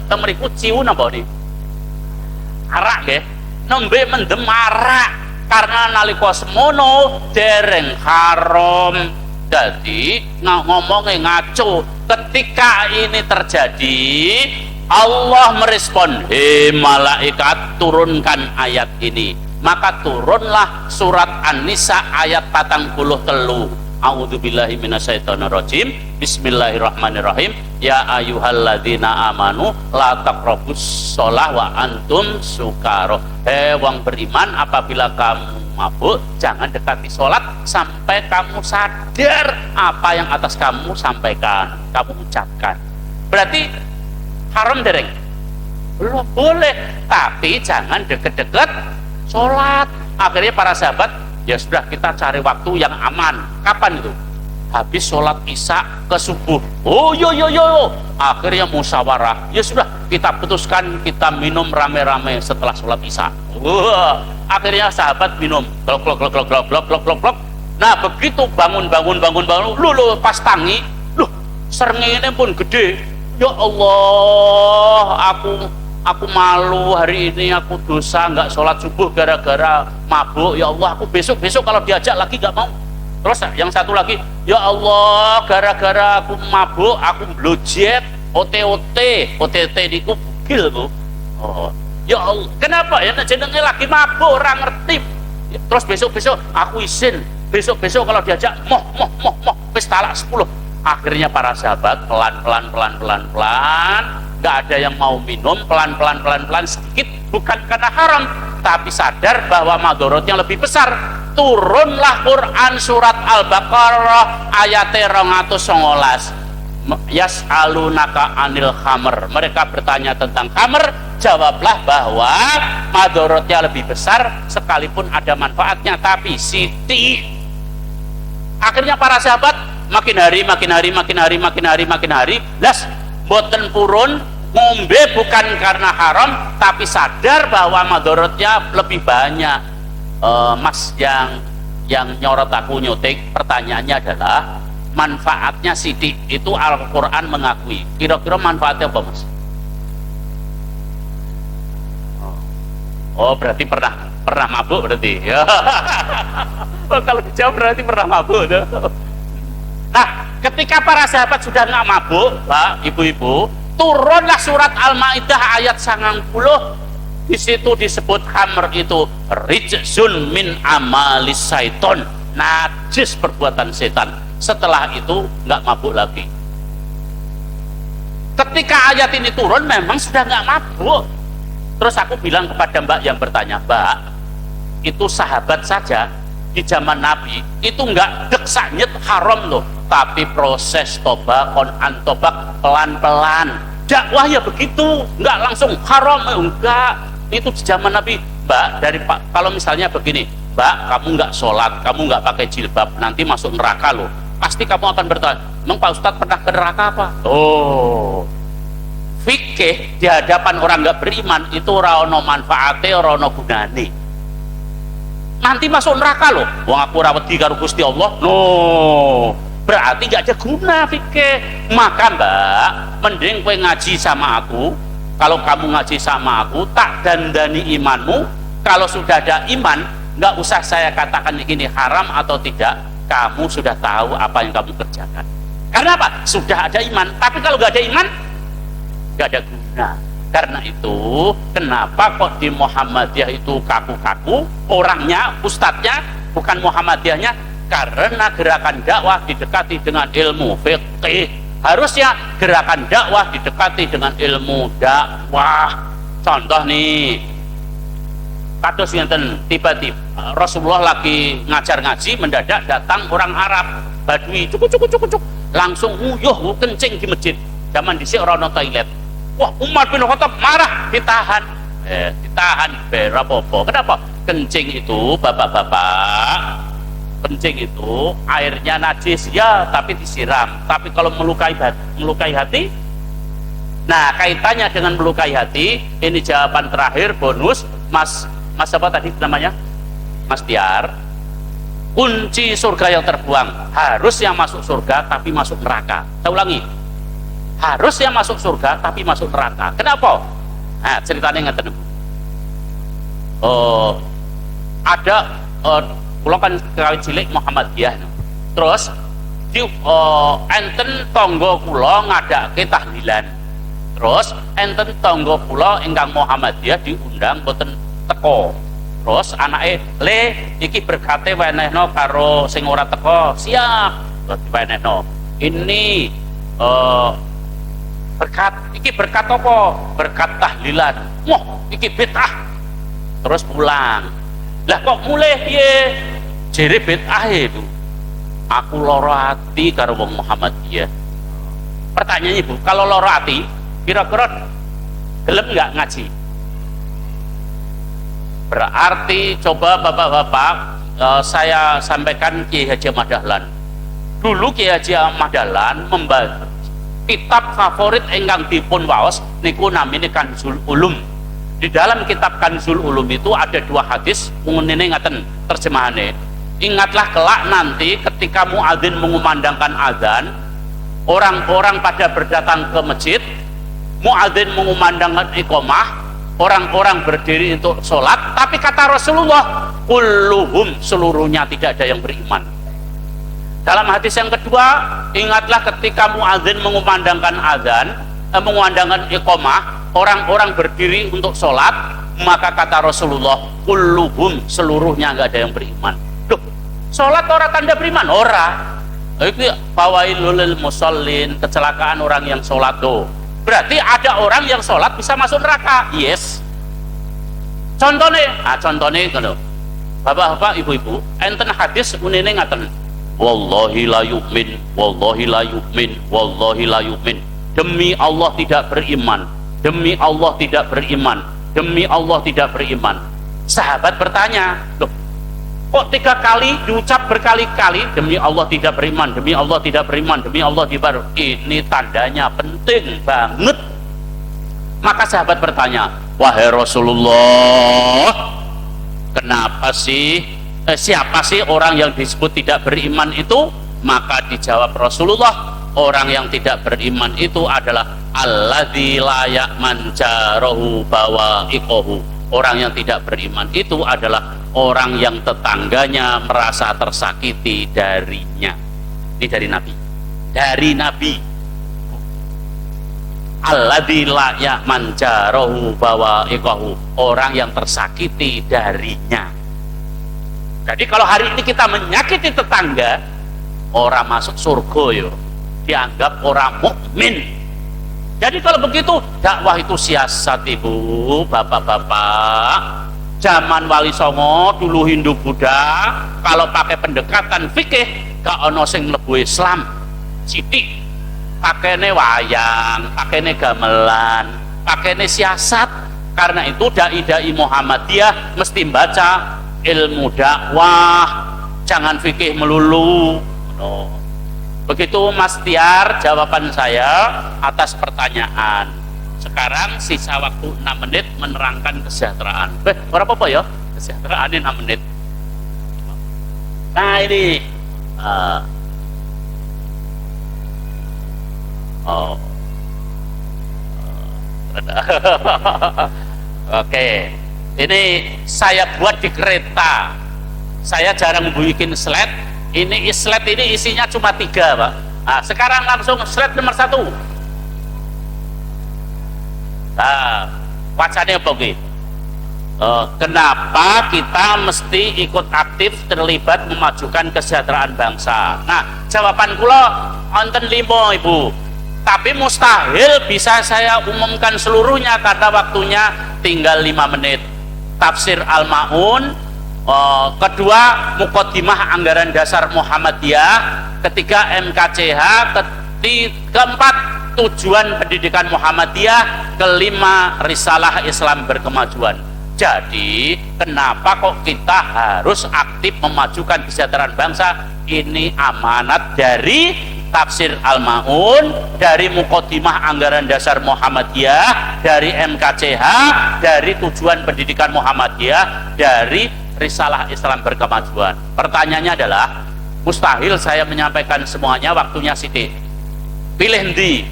Temeriku ciu napa nih? Arak nggih. Nembe mendem arak karena nalika semono dereng haram. Jadi ngomongnya ngaco. Ketika ini terjadi, Allah merespon, hei malaikat, turunkan ayat ini. Maka turunlah surat An-Nisa ayat 43. A'udzubillahi minasyaitonirrajim. Bismillahirrahmanirrahim. Ya ayyuhalladzina amanu la taqrabus shalah wa antum sukara. Hei wong beriman, apabila kamu mabuk jangan dekati sholat sampai kamu sadar apa yang atas kamu sampaikan, kamu ucapkan. Berarti haram dereng? Belum, boleh, tapi jangan deket-deket sholat. Akhirnya para sahabat, ya sudah, kita cari waktu yang aman. Kapan itu? Habis sholat isya ke subuh. Oh yo, akhirnya musyawarah, ya sudah, kita putuskan kita minum rame-rame setelah sholat isya. Akhirnya sahabat minum glok. Nah begitu bangun, lu pas tangi, serengenge pun gede. Ya Allah, aku malu hari ini, aku dosa nggak sholat subuh gara-gara mabuk. Ya Allah, aku besok kalau diajak lagi nggak mau. Terus yang satu lagi, ya Allah, gara-gara aku mabuk, aku blojet, OTT niku bugil Bu. Oh, ya Allah, kenapa ya jenenge lagi mabuk, orang ngerti. Terus besok aku izin, besok kalau diajak moh wis talak 10. Akhirnya para sahabat pelan-pelan nggak ada yang mau minum, pelan-pelan sedikit, bukan karena haram tapi sadar bahwa madorotnya lebih besar. Turunlah Quran surat Al-Baqarah ayat 219. Yas'alunaka anil khamr, mereka bertanya tentang khamr, jawablah bahwa madorotnya lebih besar sekalipun ada manfaatnya. Tapi Siti, akhirnya para sahabat makin hari las boten purun ngombe, bukan karena haram tapi sadar bahwa madorotnya lebih banyak. Mas yang nyorot aku nyotek, pertanyaannya adalah manfaatnya sidik itu Al-Quran mengakui. Kira-kira manfaatnya apa Mas? Oh berarti pernah mabuk berarti ya. Kalau dijawab berarti pernah mabuk. Nah ketika para sahabat sudah nggak mabuk, Pak, ibu-ibu, turunlah surat Al-Maidah ayat 90. Di situ disebut khamr itu rijzun min amalis syaiton, najis perbuatan setan. Setelah itu nggak mabuk lagi. Ketika ayat ini turun memang sudah nggak mabuk. Terus aku bilang kepada Mbak yang bertanya, Mbak, itu sahabat saja di zaman Nabi itu nggak deksanyet haram loh, tapi proses toba tobak pelan-pelan. Dakwah ya begitu, nggak langsung haram, enggak. Itu di zaman Nabi, Mbak. Kalau misalnya begini, Mbak, kamu nggak sholat, kamu nggak pakai jilbab, nanti masuk neraka loh. Pasti kamu akan bertanya, emang Pak Ustadz pernah ke neraka apa? Oh, fikih di hadapan orang nggak beriman itu rano manfaate, rano gunane. Nanti masuk neraka loh. Wong aku rawedi karo Gusti Allah. No, berarti nggak ada guna fikih. Maka Mbak, mending kowe ngaji sama aku. Kalau kamu ngaji sama aku, tak dandani imanmu. Kalau sudah ada iman, nggak usah saya katakan ini haram atau tidak, kamu sudah tahu apa yang kamu kerjakan. Karena apa? Sudah ada iman. Tapi kalau nggak ada iman, nggak ada guna. Karena itu, kenapa kok di Muhammadiyah itu kaku-kaku orangnya, ustadznya, bukan Muhammadiyahnya? Karena gerakan dakwah didekati dengan ilmu fiqih. Harusnya gerakan dakwah didekati dengan ilmu dakwah. Contoh nih, kados ngenten, tiba-tiba Rasulullah lagi ngajar ngaji, mendadak datang orang Arab Badui, cuk, langsung nguyuh kencing di masjid. Zaman dhisik ora ono toilet. Wah, Umar bin Khattab marah, ditahan. Ditahan berapa? Kenapa? Kencing itu, bapak-bapak, kencing itu airnya najis ya, tapi disiram. Tapi kalau melukai hati Nah, kaitannya dengan melukai hati, ini jawaban terakhir bonus Mas apa tadi namanya? Mas Tiar. Kunci surga yang terbuang, harus yang masuk surga tapi masuk neraka. Saya ulangi. Harus yang masuk surga tapi masuk neraka. Kenapa? Nah, ceritanya ngeten. Ada kula kan kawit cilik Muhammadiyah. Terus di enten tangga kula ngadake tahlilan. Terus enten tangga kula ingkang Muhammadiyah diundang boten teko. Terus anake le iki berkate wenehno karo sing ora teko. Siap. Terus diwenehno. Ini berkat iki berkat apa? Berkat tahlilan. Wah, iki bid'ah. Terus pulang. Lah kok mulai piye? Jere bid'ah itu. Aku loro ati karo wong Muhammadiyah. Pertanyaannya Bu, kalau loro ati kira-kira gelem nggak ngaji? Berarti coba bapak-bapak saya sampaikan Kiai Haji Ahmad Dahlan. Dulu Kiai Haji Ahmad Dahlan membaca kitab favorit ingkang dipun waos niku namine Kanzul Ulum. Di dalam kitab Kanzul Ulum itu ada dua hadis ngene ngaten terjemahane. Ingatlah kelak nanti ketika muadzin mengumandangkan azan, orang-orang pada berdatang ke masjid, muadzin mengumandangkan iqamah, orang-orang berdiri untuk sholat, tapi kata Rasulullah, kulluhum, seluruhnya tidak ada yang beriman. Dalam hadis yang kedua, ingatlah ketika muadzin mengumandangkan azan, mengumandangkan iqamah, orang-orang berdiri untuk sholat, maka kata Rasulullah, kulluhum, seluruhnya nggak ada yang beriman. Loh, sholat ora tanda beriman? Ora. Itu fawailul lil musallin, kecelakaan orang yang sholat tuh. Berarti ada orang yang sholat bisa masuk neraka. Yes. Contohnya, contohnya kalau bapak-bapak, ibu-ibu, enten hadis unine ngaten. Wallahi la yu'min, wallahi la yu'min, wallahi la yu'min. Demi Allah tidak beriman, demi Allah tidak beriman, demi Allah tidak beriman. Sahabat bertanya, loh, kok 3 kali diucap berkali-kali demi Allah tidak beriman, demi Allah tidak beriman, demi Allah tidak beriman? Ini tandanya penting banget. Maka sahabat bertanya, wahai Rasulullah, kenapa sih siapa sih orang yang disebut tidak beriman itu? Maka dijawab Rasulullah, orang yang tidak beriman itu adalah alladzi la ya'man jarahu bawa'iqahu. Orang yang tidak beriman itu adalah orang yang tetangganya merasa tersakiti darinya. Ini dari Nabi. Dari Nabi. Alladzi la ya'man jarahu bawa'iqahu. Orang yang tersakiti darinya. Jadi kalau hari ini kita menyakiti tetangga, orang masuk surga yo, dianggap orang mukmin. Jadi kalau begitu, dakwah itu siasat ibu, bapak-bapak. Zaman Wali Songo, dulu Hindu Buddha, kalau pakai pendekatan fikih, gak ono sing mlebu Islam. Sidik, pakainya wayang, pakainya gamelan, pakainya siasat. Karena itu dai-dai Muhammadiyah mesti baca ilmu dakwah, jangan fikih melulu. No. Begitu Mas Tiar jawaban saya atas pertanyaan. Sekarang sisa waktu 6 menit menerangkan kesejahteraan. Berapa apa ya? Kesejahteraan 6 menit. Nah ini oke. Ini saya buat di kereta. Saya jarang bikin slide. Ini slide ini isinya cuma 3, Pak. Nah, sekarang langsung slide nomor 1. Nah, wacanya apa Ki? Kenapa kita mesti ikut aktif terlibat memajukan kesejahteraan bangsa? Nah, jawaban kula wonten 5, Ibu. Tapi mustahil bisa saya umumkan seluruhnya karena waktunya tinggal 5 menit. Tafsir Al-Ma'un, kedua Muqaddimah Anggaran Dasar Muhammadiyah, ketiga MKCH, keempat Tujuan Pendidikan Muhammadiyah, kelima Risalah Islam Berkemajuan. Jadi kenapa kok kita harus aktif memajukan kesejahteraan bangsa? Ini amanat dari Tafsir Al-Ma'un, dari Muqaddimah Anggaran Dasar Muhammadiyah, dari MKCH, dari Tujuan Pendidikan Muhammadiyah, dari Risalah Islam Berkemajuan. Pertanyaannya adalah, mustahil saya menyampaikan semuanya, waktunya sithik. Pilih ndi?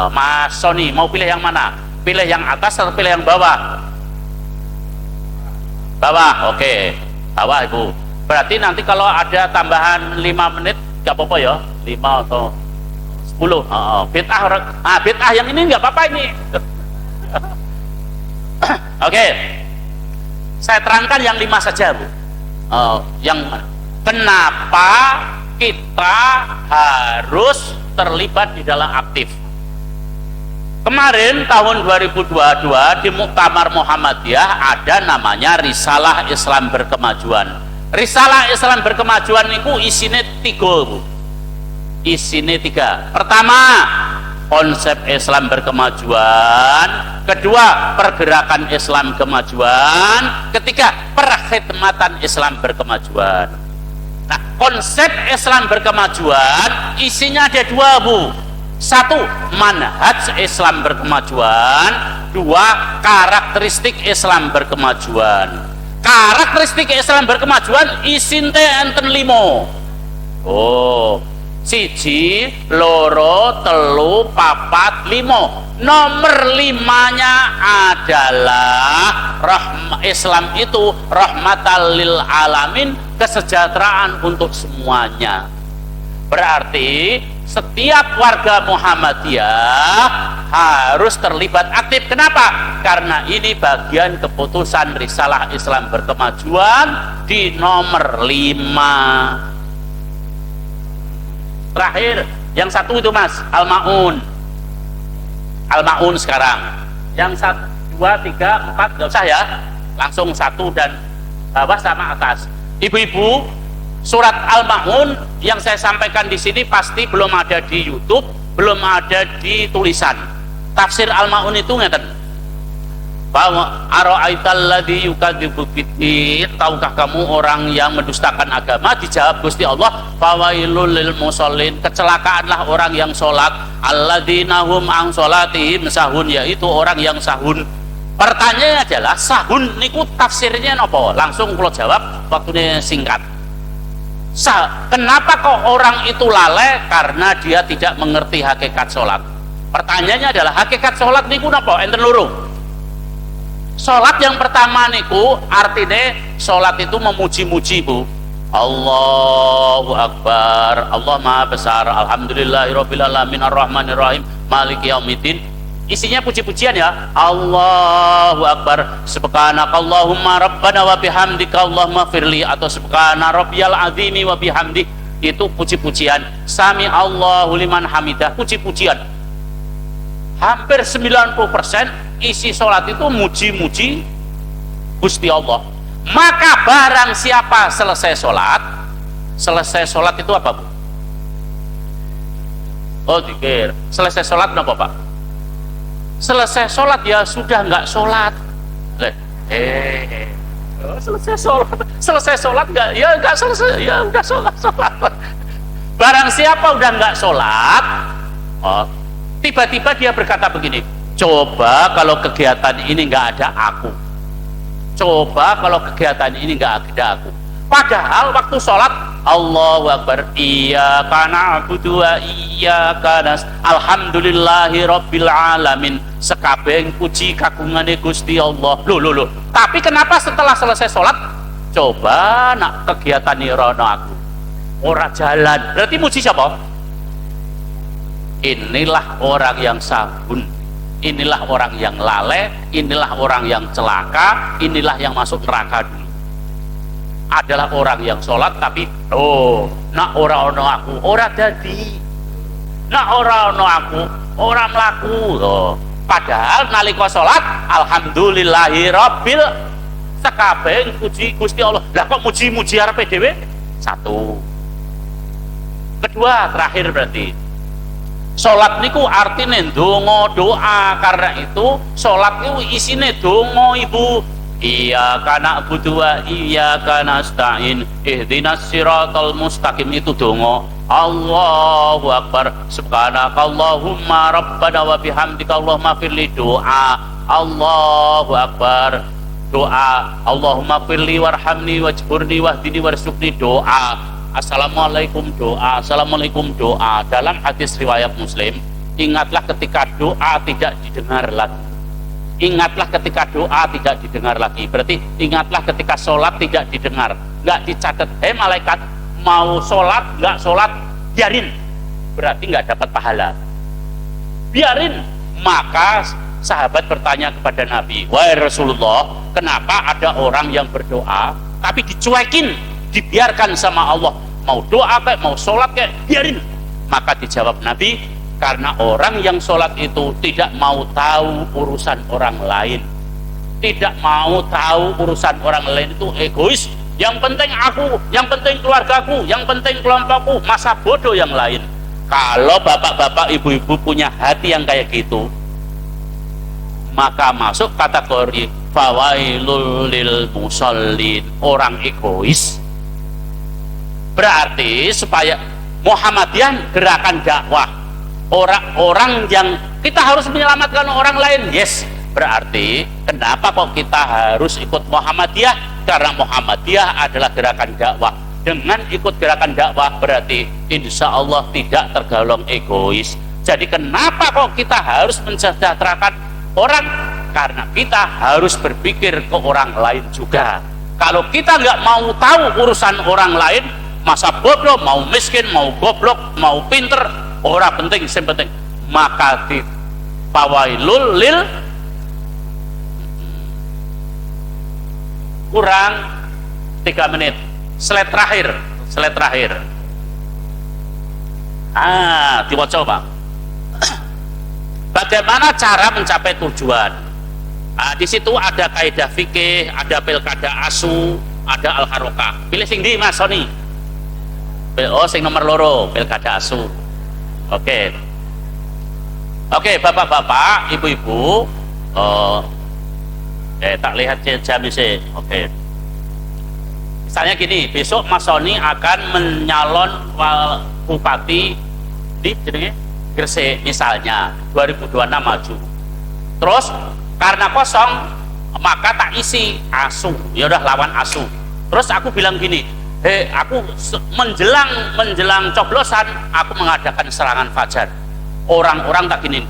Mas Sony mau pilih yang mana? Pilih yang atas atau pilih yang bawah? Bawah, oke. Bawah Ibu. Berarti nanti kalau ada tambahan 5 menit nggak apa-apa ya, 5 atau 10. Bid'ah yang ini nggak apa-apa ini. Oke. Saya terangkan yang 5 saja Bu. Yang kenapa kita harus terlibat di dalam aktif. Kemarin tahun 2022 di Muktamar Muhammadiyah ada namanya Risalah Islam Berkemajuan. Risalah Islam Berkemajuan itu isinya 3 Bu. Isinya 3. Pertama, konsep Islam berkemajuan. Kedua, pergerakan Islam kemajuan. Ketiga, perkhidmatan Islam berkemajuan. Nah, konsep Islam berkemajuan isinya ada 2 Bu. 1, manhaj Islam berkemajuan. 2, karakteristik Islam berkemajuan. Karakteristik Islam berkemajuan isinte enten 5. Oh, 1, 2, 3, 4, 5. Nomor 5-nya adalah Islam itu rahmatan lil alamin, kesejahteraan untuk semuanya. Berarti setiap warga Muhammadiyah harus terlibat aktif. Kenapa? Karena ini bagian keputusan Risalah Islam Berkemajuan di nomor 5. Terakhir, yang 1 itu Mas, Al-Ma'un. Al-Ma'un sekarang. Yang 1, 2, 3, 4 nggak usah ya. Langsung 1 dan bawah sama atas. Ibu-ibu, surat Al-Ma'un yang saya sampaikan di sini pasti belum ada di YouTube, belum ada di tulisan. Tafsir Al-Ma'un itu ngeten. Bahwa ara'aital ladzi yukadzibu biddin, tahukah kamu orang yang mendustakan agama? Dijawab Gusti Allah, fawailul lil musallin, kecelakaanlah orang yang salat, alladzina hum an salatihim sahun, yaitu orang yang sahun. Pertanyaannya adalah sahun niku tafsirnya napa? Langsung kula jawab, waktunya singkat. Kenapa kok orang itu lalai? Karena dia tidak mengerti hakikat sholat. Pertanyaannya adalah hakikat sholat niku napa? Enten loro. Sholat yang pertama niku artinya sholat itu memuji-muji Bu. Allahu Akbar, Allah Maha Besar, Alhamdulillahirabbil alamin arrahmanirrahim maliki yaumiddin. Isinya puji-pujian ya. Allahu Akbar, subhanakallahumma rabbana wa bihamdika Allahumma firli, atau subhana rabbiyal azimi wa bihamdi, itu puji-pujian. Sami Allahu liman hamidah, puji-pujian. Hampir 90% isi sholat itu muji-muji Gusti Allah. Maka barang siapa selesai sholat itu apa Bu? Oh dikir, selesai sholat kenapa Pak? Selesai sholat ya sudah nggak sholat. Selesai sholat nggak? Ya nggak selesai, ya udah sholat. Barang siapa udah nggak sholat, tiba-tiba dia berkata begini, coba kalau kegiatan ini nggak ada aku, coba kalau kegiatan ini nggak ada aku. Padahal waktu sholat Allahu Akbar, iyyaka na'budu wa iyyaka nasta'in, alhamdulillahi rabbil alamin, sekabeh puji kagungane Gusti Allah. Loh. Tapi kenapa setelah selesai sholat, coba nak kegiatan ini rono aku ora jalan? Berarti muji siapa? Inilah orang yang sabun, inilah orang yang lalai, inilah orang yang celaka, inilah yang masuk neraka dulu. Adalah orang yang sholat tapi nak ora ono aku ora dadi, nak ora ono aku ora mlaku. Padahal nalika sholat alhamdulillahi rabbil, sekabeh puji Gusti Allah. Lah kok muji-muji arepe dhewe? 1. Kedua, terakhir berarti sholat niku artine ndonga doa. Karena itu sholat niku isine donga Ibu. Iyyaka na'budu wa iyyaka nasta'in ihdinas siratal mustaqim. Itu donga. Allahu akbar. Subhanakallahumma rabbana wa bihamdika Allahumma firli. Doa. Allahu akbar. Doa. Allahumma firli warhamni wajburni wahdini warzuqni. Doa. Assalamualaikum. Doa. Assalamualaikum. Doa. Dalam hadis riwayat Muslim, ingatlah ketika doa tidak didengar lagi. Ingatlah ketika doa tidak didengar lagi. Berarti ingatlah ketika sholat tidak didengar, nggak dicatat. Malaikat, mau sholat nggak sholat, biarin. Berarti nggak dapat pahala. Biarin. Maka sahabat bertanya kepada Nabi, wahai Rasulullah, kenapa ada orang yang berdoa tapi dicuekin, dibiarkan sama Allah? Mau doa kayak, mau sholat kayak, biarin. Maka dijawab Nabi, karena orang yang sholat itu tidak mau tahu urusan orang lain. Tidak mau tahu urusan orang lain, itu egois. Yang penting aku, yang penting keluargaku, yang penting kelompokku, masa bodoh yang lain. Kalau bapak-bapak, ibu-ibu punya hati yang kayak gitu, maka masuk kategori fawailul lil musallin, orang egois. Berarti supaya Muhammadiyah gerakan dakwah, orang-orang yang kita harus menyelamatkan orang lain, yes. Berarti kenapa kok kita harus ikut Muhammadiyah? Karena Muhammadiyah adalah gerakan dakwah. Dengan ikut gerakan dakwah berarti insya Allah tidak tergolong egois. Jadi kenapa kok kita harus mensejahterakan orang? Karena kita harus berpikir ke orang lain juga. Kalau kita nggak mau tahu urusan orang lain, masa bodoh, mau miskin, mau goblok, mau pinter, orang penting, yang penting, maka di fawailul lil, kurang 3 menit, slide terakhir diwaca Pak. Bagaimana cara mencapai tujuan? Di situ ada kaidah fikih, ada pilkada asu, ada al-harokah. Pilih sing di Mas Sony. Oh, sing nomor loro, pilkada asu. Oke, bapak-bapak, ibu-ibu, tak lihat jam sih. Oke. Misalnya gini, besok Mas Sony akan menyalon bupati di Gresik misalnya, 2026 maju. Terus karena kosong, maka tak isi asu. Ya udah, lawan asu. Terus aku bilang gini, aku menjelang coblosan, aku mengadakan serangan fajar. Orang-orang tak gini,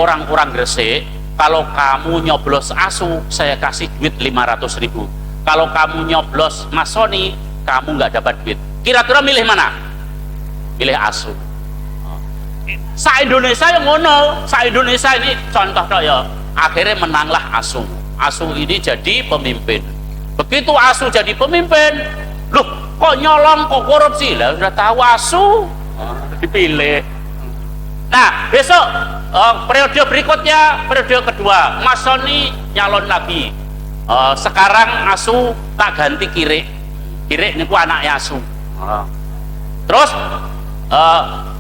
orang-orang Gresik, kalau kamu nyoblos asu, saya kasih duit 500.000. Kalau kamu nyoblos Mas Sony, kamu nggak dapat duit. Kira-kira milih mana? Milih asu. Sa-Indonesia yang ngono, sa-Indonesia ini contoh ya. Akhirnya menanglah asu. Asu ini jadi pemimpin. Begitu asu jadi pemimpin, loh kok nyolong, kok korupsi? Lah udah tahu asu, dipilih. Nah besok periode berikutnya, periode kedua, Mas Sony nyalon lagi. Sekarang asu tak ganti Kirik. Kirik ini ku anaknya asu. Terus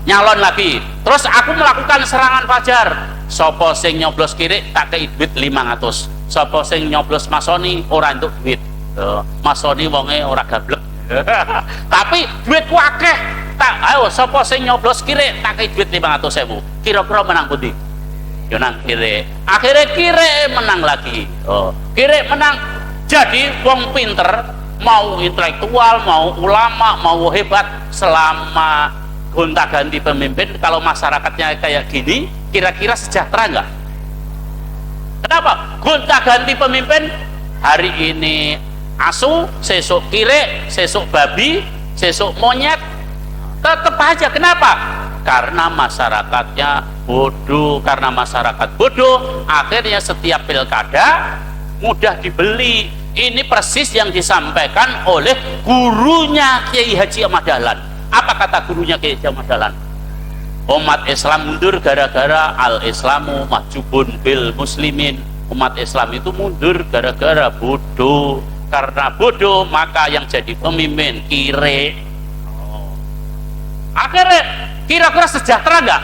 nyalon lagi. Terus aku melakukan serangan fajar. Sopo sing nyoblos Kirik tak kei duit 500. Sopo sing nyoblos Mas Sony ora entuk duit. Mas Sony wonge ora gablek. Tapi duitku akeh. Tak, ayo sopo sing nyoblos Kirik tak kei duit 500.000. Kira-kira menang pundi? Yo nang Kirik. Akhirnya Kirik menang lagi. Kirik menang. Jadi wong pinter, mau intelektual, mau ulama, mau hebat, selama gonta-ganti pemimpin, kalau masyarakatnya kayak gini, kira-kira sejahtera nggak? Kenapa? Gonta-ganti pemimpin, hari ini asu, sesuk Kirik, sesuk babi, sesuk monyet, tetap aja. Kenapa? Karena masyarakatnya bodoh. Karena masyarakat bodoh, akhirnya setiap pilkada mudah dibeli. Ini persis yang disampaikan oleh gurunya Kiai Haji Ahmad Dahlan. Apa kata gurunya Kiai Haji Ahmad Dahlan? Umat Islam mundur gara-gara al-Islamu mahjubun bil muslimin. Umat Islam itu mundur gara-gara bodoh. Karena bodoh maka yang jadi pemimpin Kirik. Akhirnya kira-kira sejahtera nggak?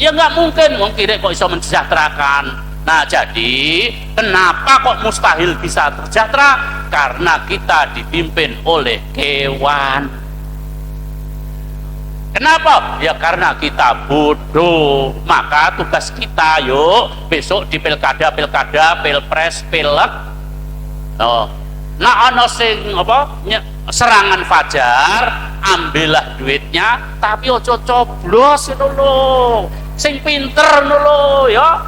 Ya nggak mungkin. Wong Kirik kok bisa mensejahterakan. Nah jadi Kenapa kok mustahil bisa tersejahtera? Karena kita dipimpin oleh kewan. Kenapa? Ya karena kita bodoh. Maka tugas kita yuk besok di pilkada, pilpres, pilek. Oh, nah ono sing apa? Serangan fajar, ambillah duitnya, tapi ojo coblos itu loh. Sing pinter lho ya.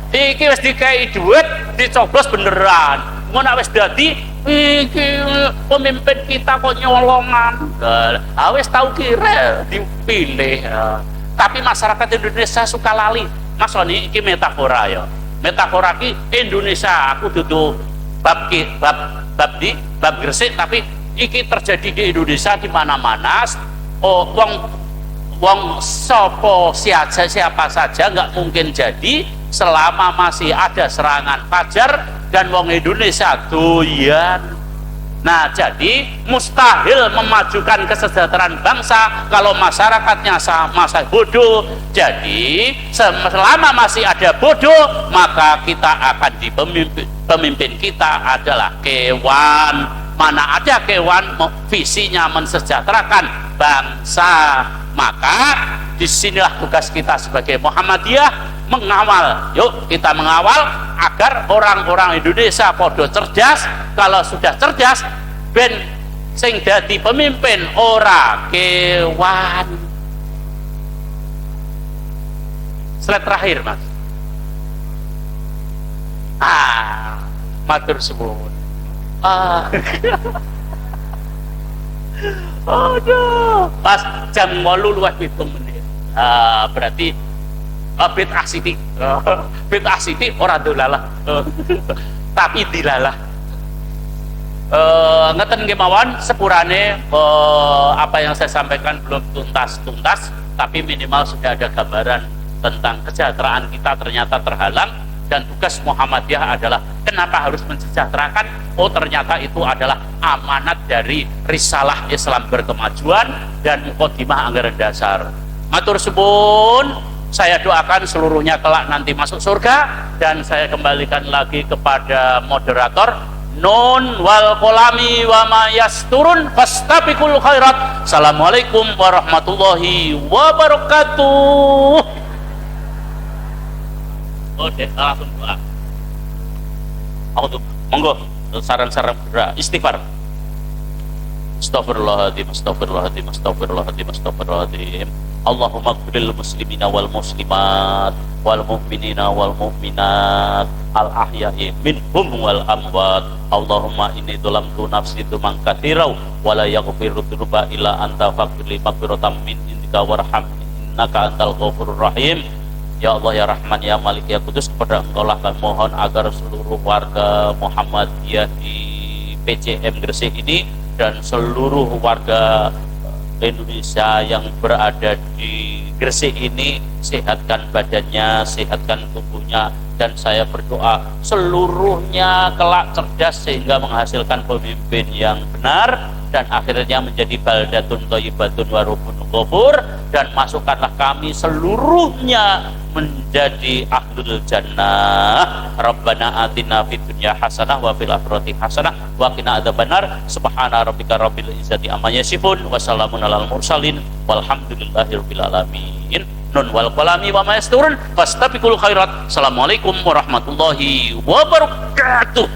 Iki wis dikai duit dicoblos beneran. Ngono wis dadi iki pemimpin kita kok nyolongan. Wis tau kira dipilih. Tapi masyarakat Indonesia suka lali. Mas Oni iki metafora ya. Metafora ki Indonesia aku dudu bab Gresik, tapi iki terjadi di Indonesia di mana-mana. Wong siapa saja nggak mungkin jadi selama masih ada serangan fajar dan wong Indonesia doyan. Nah, jadi mustahil memajukan kesejahteraan bangsa kalau masyarakatnya masih bodoh. Jadi selama masih ada bodoh, maka kita akan pemimpin kita adalah kewan. Mana ada kewan visinya mensejahterakan bangsa. Maka disinilah tugas kita sebagai Muhammadiyah, mengawal. Yuk kita mengawal agar orang-orang Indonesia podo cerdas. Kalau sudah cerdas, ben sing dadi pemimpin ora kewan. Slide terakhir, Mas. Matur suwun. Aduh, pas jam 8 luwih 7 menit. Berarti bid'ah sithik. Bid'ah sithik ora dolalah. Tapi dilalah. Ngeten nggih mawon sepurane apa yang saya sampaikan belum tuntas, tapi minimal sudah ada gambaran tentang kesejahteraan kita ternyata terhalang. Dan tugas Muhammadiyah adalah kenapa harus mensejahterakan? Oh, ternyata itu adalah amanat dari risalah Islam berkemajuan dan mukadimah anggaran dasar. Matur suwun, saya doakan seluruhnya kelak nanti masuk surga. Dan saya kembalikan lagi kepada moderator. Nun wal kolami wa ma yasturun fastabiqul khairat. Assalamualaikum warahmatullahi wabarakatuh. Oke, langsung doa. Monggo saran-saran istighfar. Astagfirullahaladzim. Allahumma qfiril muslimina wal muslimat wal mu'minina wal mu'minat al ahya'i minhum wal amwat. Allahumma inni dzalamtu nafsi dzulman katsira wa la yaghfiru dzunuba illa anta faghfirli maghfiratan min indika warhamni innaka antal ghafurur rahim. Ya Allah, ya Rahman, ya Malik, ya Kudus, kepada Engkau lah kami mohon agar seluruh warga Muhammadiyah di PCM Gresik ini dan seluruh warga Indonesia yang berada di Gresik ini sehatkan badannya, sehatkan tubuhnya, dan saya berdoa seluruhnya kelak cerdas sehingga menghasilkan pemimpin yang benar dan akhirnya menjadi baldatun thayyibatun wa rabbun ghafur, dan masukkanlah kami seluruhnya menjadi ahlul jannah. Rabbana atina fid dunya hasanah wa fil akhirati hasanah wa qina adzabannar. Subhana rabbika rabbil izzati amma yasifun wa salamun alal mursalin walhamdulillahi rabbil alamin. Nun wal qalami wa ma yasturun fastabiqul khairat. Assalamualaikum warahmatullahi wabarakatuh.